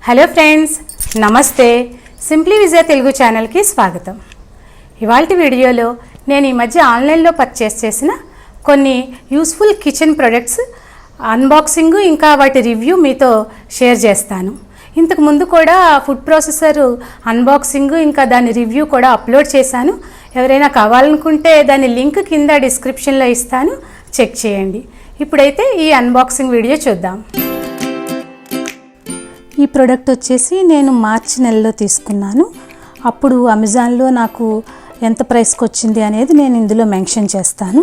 Hello friends, నమస్తే. Simply విజయ తెలుగు ఛానల్కి స్వాగతం. ఇవాల్టి వీడియోలో నేను ఈ మధ్య ఆన్లైన్లో పర్చేస్ చేసిన కొన్ని యూస్ఫుల్ కిచెన్ ప్రొడక్ట్స్ అన్బాక్సింగ్ ఇంకా వాటి రివ్యూ మీతో షేర్ చేస్తాను. ఇంతకు ముందు కూడా ఫుడ్ ప్రాసెసర్ అన్బాక్సింగ్ ఇంకా దాని రివ్యూ కూడా అప్లోడ్ చేశాను. ఎవరైనా కావాలనుకుంటే దాని లింక్ కింద డిస్క్రిప్షన్లో ఇస్తాను, చెక్ చేయండి. ఇప్పుడైతే ఈ అన్బాక్సింగ్ వీడియో చూద్దాం. ఈ ప్రోడక్ట్ వచ్చేసి నేను మార్చి నెలలో తీసుకున్నాను. అప్పుడు అమెజాన్లో నాకు ఎంత ప్రైస్కి వచ్చింది అనేది నేను ఇందులో మెన్షన్ చేస్తాను.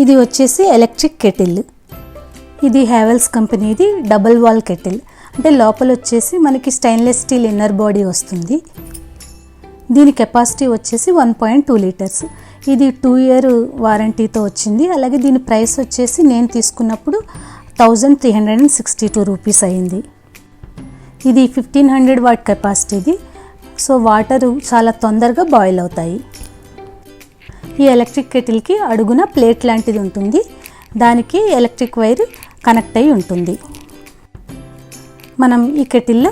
ఇది వచ్చేసి ఎలక్ట్రిక్ కెటిల్. ఇది హ్యావెల్స్ కంపెనీది డబుల్ వాల్ కెటిల్. అంటే లోపల వచ్చేసి మనకి స్టెయిన్లెస్ స్టీల్ ఇన్నర్ బాడీ వస్తుంది. దీని కెపాసిటీ వచ్చేసి 1.2 లీటర్స్. ఇది 2 ఇయర్ వారంటీతో వచ్చింది. అలాగే దీని ప్రైస్ వచ్చేసి నేను తీసుకున్నప్పుడు 1362 రూపీస్ అయింది. ఇది 1500 వాట్ కెపాసిటీది. సో వాటరు చాలా తొందరగా బాయిల్ అవుతాయి. ఈ ఎలక్ట్రిక్ కెటిల్కి అడుగున ప్లేట్ లాంటిది ఉంటుంది. దానికి ఎలక్ట్రిక్ వైర్ కనెక్ట్ అయి ఉంటుంది. మనం ఈ కెటిల్లో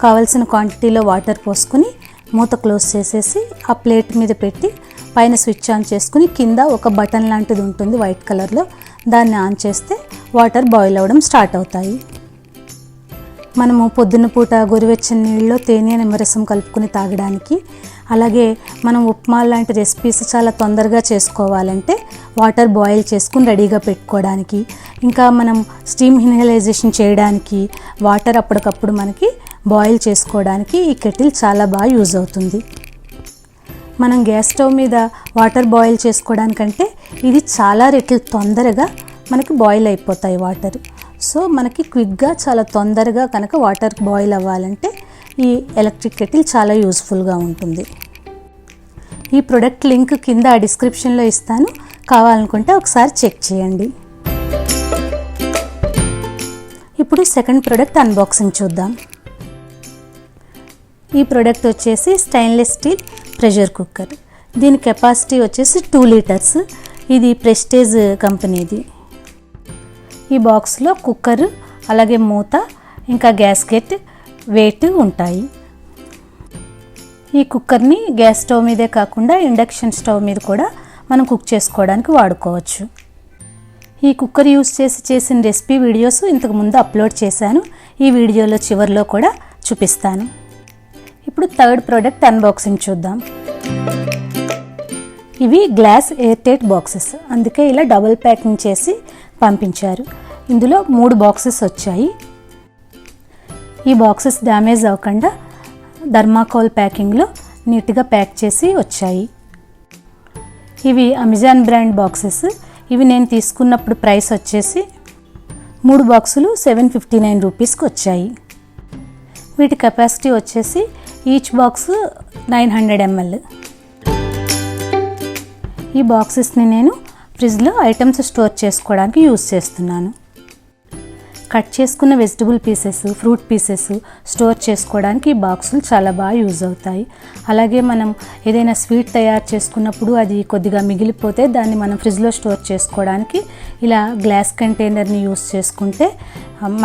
కావాల్సిన క్వాంటిటీలో వాటర్ పోసుకుని మూత క్లోజ్ చేసేసి ఆ ప్లేట్ మీద పెట్టి పైన స్విచ్ ఆన్ చేసుకుని కింద ఒక బటన్ లాంటిది ఉంటుంది వైట్ కలర్లో. దాన్ని ఆన్ చేస్తే వాటర్ బాయిల్ అవ్వడం స్టార్ట్ అవుతాయి. మనము పొద్దున్న పూట గోరువెచ్చని నీళ్ళలో తేనె నిమ్మరసం కలుపుకొని తాగడానికి, అలాగే మనం ఉప్మా లాంటి రెసిపీస్ చాలా తొందరగా చేసుకోవాలంటే వాటర్ బాయిల్ చేసుకుని రెడీగా పెట్టుకోవడానికి, ఇంకా మనం స్టీమ్ ఇన్హలేజేషన్ చేయడానికి వాటర్ అప్పటికప్పుడు మనకి బాయిల్ చేసుకోవడానికి ఈ కెటిల్ చాలా బాగా యూజ్ అవుతుంది. మనం గ్యాస్ స్టవ్ మీద వాటర్ బాయిల్ చేసుకోవడానికంటే ఇది చాలా రెట్లు తొందరగా మనకి బాయిల్ అయిపోతాయి వాటర్. సో మనకి క్విక్గా చాలా తొందరగా కనుక వాటర్ బాయిల్ అవ్వాలంటే ఈ ఎలక్ట్రిక్ కెటిల్ చాలా యూస్ఫుల్గా ఉంటుంది. ఈ ప్రోడక్ట్ లింక్ కింద డిస్క్రిప్షన్లో ఇస్తాను, కావాలనుకుంటే ఒకసారి చెక్ చేయండి. ఇప్పుడు సెకండ్ ప్రోడక్ట్ అన్బాక్సింగ్ చూద్దాం. ఈ ప్రోడక్ట్ వచ్చేసి స్టెయిన్లెస్ స్టీల్ ప్రెషర్ కుక్కర్. దీని కెపాసిటీ వచ్చేసి 2 లీటర్స్. ఇది ప్రెస్టేజ్ కంపెనీది. ఈ బాక్స్లో కుక్కర్, అలాగే మూత, ఇంకా గ్యాస్కెట్, వెయిట్ ఉంటాయి. ఈ కుక్కర్ని గ్యాస్ స్టవ్ మీదే కాకుండా ఇండక్షన్ స్టవ్ మీద కూడా మనం కుక్ చేసుకోవడానికి వాడుకోవచ్చు. ఈ కుక్కర్ యూస్ చేసిన రెసిపీ వీడియోస్ ఇంతకుముందు అప్లోడ్ చేశాను. ఈ వీడియోలో చివరిలో కూడా చూపిస్తాను. ఇప్పుడు థర్డ్ ప్రోడక్ట్ అన్బాక్సింగ్ చూద్దాం. ఇవి గ్లాస్ ఎయిర్ టైట్ బాక్సెస్, అందుకే ఇలా డబుల్ ప్యాకింగ్ చేసి పంపించారు. ఇందులో 3 బాక్సెస్ వచ్చాయి. ఈ బాక్సెస్ డ్యామేజ్ అవ్వకుండా థర్మాకోల్ ప్యాకింగ్లో నీట్గా ప్యాక్ చేసి వచ్చాయి. ఇవి అమెజాన్ బ్రాండ్ బాక్సెస్. ఇవి నేను తీసుకున్నప్పుడు ప్రైస్ వచ్చేసి 3 బాక్సులు 759 రూపీస్కి వచ్చాయి. వీటి కెపాసిటీ వచ్చేసి ఈచ్ బాక్స్ 900 ml. ఈ బాక్సెస్ని నేను ఫ్రిడ్జ్లో ఐటమ్స్ స్టోర్ చేసుకోవడానికి యూజ్ చేస్తున్నాను. కట్ చేసుకున్న vegetable pieces, fruit pieces store చేసుకోవడానికి ఈ బాక్సులు చాలా బాగా యూజ్ అవుతాయి. అలాగే మనం ఏదైనా స్వీట్ తయారు చేసుకున్నప్పుడు అది కొద్దిగా మిగిలిపోతే దాన్ని మనం ఫ్రిడ్జ్లో స్టోర్ చేసుకోవడానికి ఇలా గ్లాస్ కంటైనర్ని యూజ్ చేసుకుంటే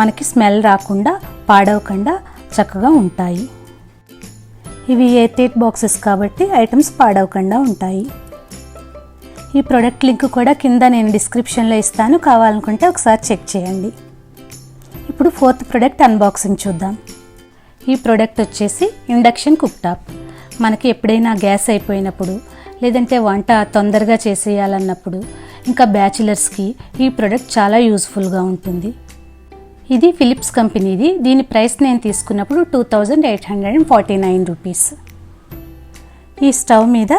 మనకి స్మెల్ రాకుండా, పాడవకుండా చక్కగా ఉంటాయి. ఇవి ఎయిర్ టైట్ బాక్సెస్ కాబట్టి ఐటమ్స్ పాడవకుండా ఉంటాయి. ఈ ప్రోడక్ట్ లింక్ కూడా కింద నేను డిస్క్రిప్షన్లో ఇస్తాను, కావాలనుకుంటే ఒకసారి చెక్ చేయండి. ఇప్పుడు ఫోర్త్ ప్రోడక్ట్ అన్బాక్సింగ్ చూద్దాం. ఈ ప్రోడక్ట్ వచ్చేసి ఇండక్షన్ కుక్టాప్. మనకి ఎప్పుడైనా గ్యాస్ అయిపోయినప్పుడు, లేదంటే వంట తొందరగా చేసేయాలన్నప్పుడు, ఇంకా బ్యాచిలర్స్కి ఈ ప్రోడక్ట్ చాలా యూస్ఫుల్గా ఉంటుంది. ఇది ఫిలిప్స్ కంపెనీది. దీని ప్రైస్ నేను తీసుకున్నప్పుడు 2849 రూపీస్. ఈ స్టవ్ మీద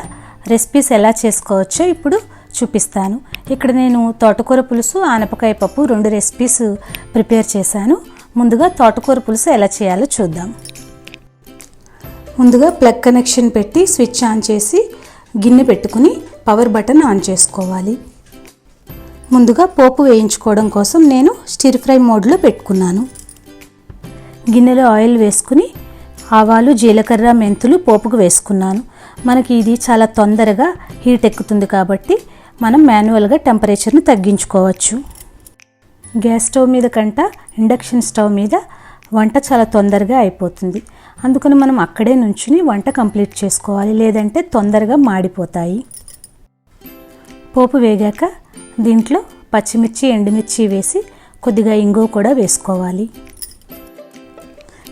రెసిపీస్ ఎలా చేసుకోవచ్చో ఇప్పుడు చూపిస్తాను. ఇక్కడ నేను తోటకూర పులుసు, ఆనపకాయ పప్పు 2 రెసిపీస్ ప్రిపేర్ చేశాను. ముందుగా తోటకూర పులుసు ఎలా చేయాలో చూద్దాం. ముందుగా ప్లగ్ కనెక్షన్ పెట్టి స్విచ్ ఆన్ చేసి గిన్నె పెట్టుకుని పవర్ బటన్ ఆన్ చేసుకోవాలి. ముందుగా పోపు వేయించుకోవడం కోసం నేను స్టిర్ ఫ్రై మోడ్లో పెట్టుకున్నాను. గిన్నెలో ఆయిల్ వేసుకుని ఆవాలు, జీలకర్ర, మెంతులు పోపుకు వేసుకున్నాను. మనకి ఇది చాలా తొందరగా హీట్ ఎక్కుతుంది కాబట్టి మనం మాన్యువల్గా టెంపరేచర్ని తగ్గించుకోవచ్చు. గ్యాస్ స్టవ్ మీద కంట ఇండక్షన్ స్టవ్ మీద వంట చాలా తొందరగా అయిపోతుంది. అందుకని మనం అక్కడే నుంచుని వంట కంప్లీట్ చేసుకోవాలి, లేదంటే తొందరగా మాడిపోతాయి. పోపు వేగాక దీంట్లో పచ్చిమిర్చి, ఎండుమిర్చి వేసి కొద్దిగా ఇంగువ కూడా వేసుకోవాలి.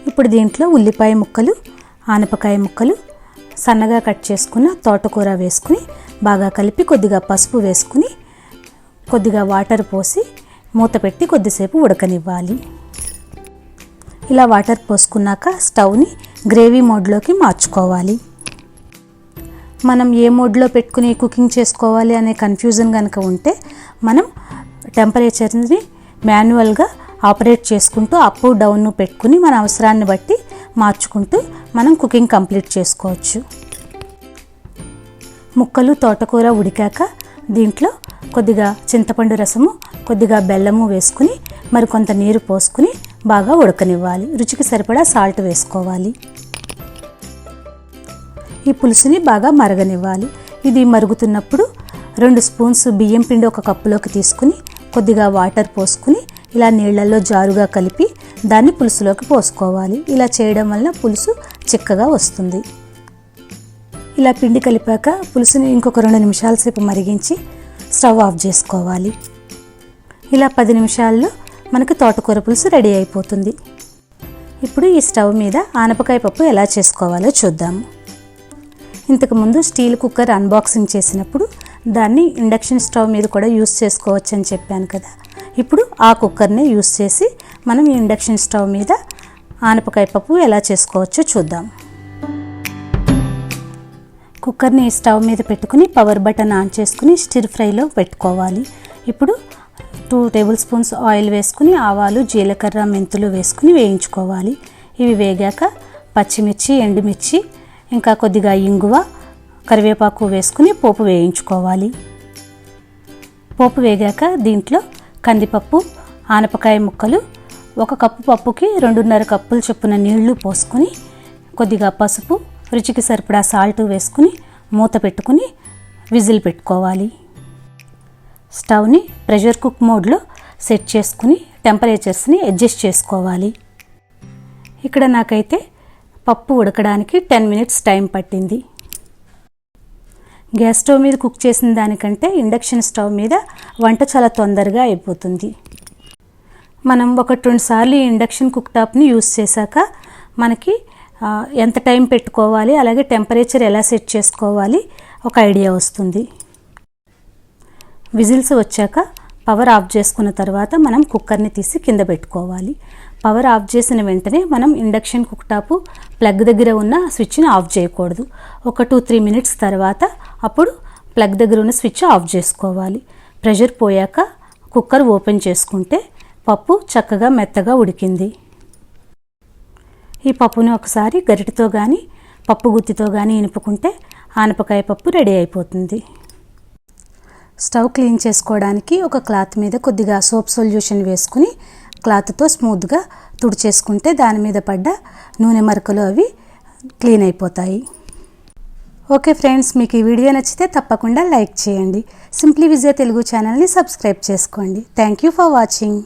ఇప్పుడు దీంట్లో ఉల్లిపాయ ముక్కలు, ఆనపకాయ ముక్కలు, సన్నగా కట్ చేసుకున్న తోటకూర వేసుకుని బాగా కలిపి కొద్దిగా పసుపు వేసుకుని కొద్దిగా వాటర్ పోసి మూత పెట్టి కొద్దిసేపు ఉడకనివ్వాలి. ఇలా వాటర్ పోసుకున్నాక స్టవ్ని గ్రేవీ మోడ్లోకి మార్చుకోవాలి. మనం ఏ మోడ్లో పెట్టుకుని కుకింగ్ చేసుకోవాలి అనే కన్ఫ్యూజన్ కనుక ఉంటే మనం టెంపరేచర్ని మాన్యువల్గా ఆపరేట్ చేసుకుంటూ అప్ డౌన్ పెట్టుకుని మన అవసరాన్ని బట్టి మార్చుకుంటూ మనం కుకింగ్ కంప్లీట్ చేసుకోవచ్చు. ముక్కలు, తోటకూర ఉడికాక దీంట్లో కొద్దిగా చింతపండు రసము, కొద్దిగా బెల్లము వేసుకుని మరికొంత నీరు పోసుకుని బాగా ఉడకనివ్వాలి. రుచికి సరిపడా సాల్ట్ వేసుకోవాలి. ఈ పులుసుని బాగా మరగనివ్వాలి. ఇది మరుగుతున్నప్పుడు 2 స్పూన్స్ బియ్యం పిండి ఒక కప్పులోకి తీసుకుని కొద్దిగా వాటర్ పోసుకుని ఇలా నీళ్ళల్లో జారుగా కలిపి దాన్ని పులుసులోకి పోసుకోవాలి. ఇలా చేయడం వలన పులుసు చిక్కగా వస్తుంది. ఇలా పిండి కలిపాక పులుసుని ఇంకొక 2 నిమిషాల సేపు మరిగించి స్టవ్ ఆఫ్ చేసుకోవాలి. ఇలా 10 నిమిషాల్లో మనకు తోటకూర పులుసు రెడీ అయిపోతుంది. ఇప్పుడు ఈ స్టవ్ మీద ఆనపకాయ పప్పు ఎలా చేసుకోవాలో చూద్దాము. ఇంతకుముందు స్టీల్ కుక్కర్ అన్బాక్సింగ్ చేసినప్పుడు దాన్ని ఇండక్షన్ స్టవ్ మీద కూడా యూస్ చేసుకోవచ్చు అని చెప్పాను కదా. ఇప్పుడు ఆ కుక్కర్ని యూస్ చేసి మనం ఈ ఇండక్షన్ స్టవ్ మీద ఆనపకాయ పప్పు ఎలా చేసుకోవచ్చో చూద్దాం. కుక్కర్ని స్టవ్ మీద పెట్టుకుని పవర్ బటన్ ఆన్ చేసుకుని స్టిర్ ఫ్రైలో పెట్టుకోవాలి. ఇప్పుడు 2 టేబుల్ స్పూన్స్ ఆయిల్ వేసుకుని ఆవాలు, జీలకర్ర, మెంతులు వేసుకుని వేయించుకోవాలి. ఇవి వేగాక పచ్చిమిర్చి, ఎండుమిర్చి, ఇంకా కొద్దిగా ఇంగువ, కరివేపాకు వేసుకుని పోపు వేయించుకోవాలి. పోపు వేగాక దీంట్లో కందిపప్పు, ఆనపకాయ ముక్కలు, 1 కప్పు పప్పుకి 2.5 కప్పులు చొప్పున నీళ్లు పోసుకొని కొద్దిగా పసుపు, రుచికి సరిపడా సాల్ట్ వేసుకుని మూత పెట్టుకుని విజిల్ పెట్టుకోవాలి. స్టవ్ని ప్రెషర్ కుక్ మోడ్లో సెట్ చేసుకుని టెంపరేచర్స్ని అడ్జస్ట్ చేసుకోవాలి. ఇక్కడ నాకైతే పప్పు ఉడకడానికి 10 మినిట్స్ టైం పట్టింది. గ్యాస్ స్టవ్ మీద కుక్ చేసిన దానికంటే ఇండక్షన్ స్టవ్ మీద వంట చాలా తొందరగా అయిపోతుంది. మనం 1-2 సార్లు ఇండక్షన్ కుక్ టాప్ని యూస్ చేశాక మనకి ఎంత టైం పెట్టుకోవాలి, అలాగే టెంపరేచర్ ఎలా సెట్ చేసుకోవాలి ఒక ఐడియా వస్తుంది. విజిల్స్ వచ్చాక పవర్ ఆఫ్ చేసుకున్న తర్వాత మనం కుక్కర్ని తీసి కింద పెట్టుకోవాలి. పవర్ ఆఫ్ చేసిన వెంటనే మనం ఇండక్షన్ కుక్ టాప్ ప్లగ్ దగ్గర ఉన్న స్విచ్ని ఆఫ్ చేయకూడదు. ఒక 2-3 మినిట్స్ తర్వాత అప్పుడు ప్లగ్ దగ్గర ఉన్న స్విచ్ ఆఫ్ చేసుకోవాలి. ప్రెషర్ పోయాక కుక్కర్ ఓపెన్ చేసుకుంటే పప్పు చక్కగా మెత్తగా ఉడికింది. ఈ పప్పుని ఒకసారి గరిటెతో కానీ పప్పు గుత్తితో కానీ ఇనుపుకుంటే ఆనపకాయ పప్పు రెడీ అయిపోతుంది. స్టవ్ క్లీన్ చేసుకోవడానికి ఒక క్లాత్ మీద కొద్దిగా సోప్ సొల్యూషన్ వేసుకుని క్లాత్తో స్మూత్గా తుడిచేసుకుంటే దాని మీద పడ్డ నూనె మరకలు అవి క్లీన్ అయిపోతాయి. ఓకే ఫ్రెండ్స్, మీకు ఈ వీడియో నచ్చితే తప్పకుండా లైక్ చేయండి. సింప్లీ విజయ తెలుగు ఛానల్ని సబ్స్క్రైబ్ చేసుకోండి. Thank you for watching.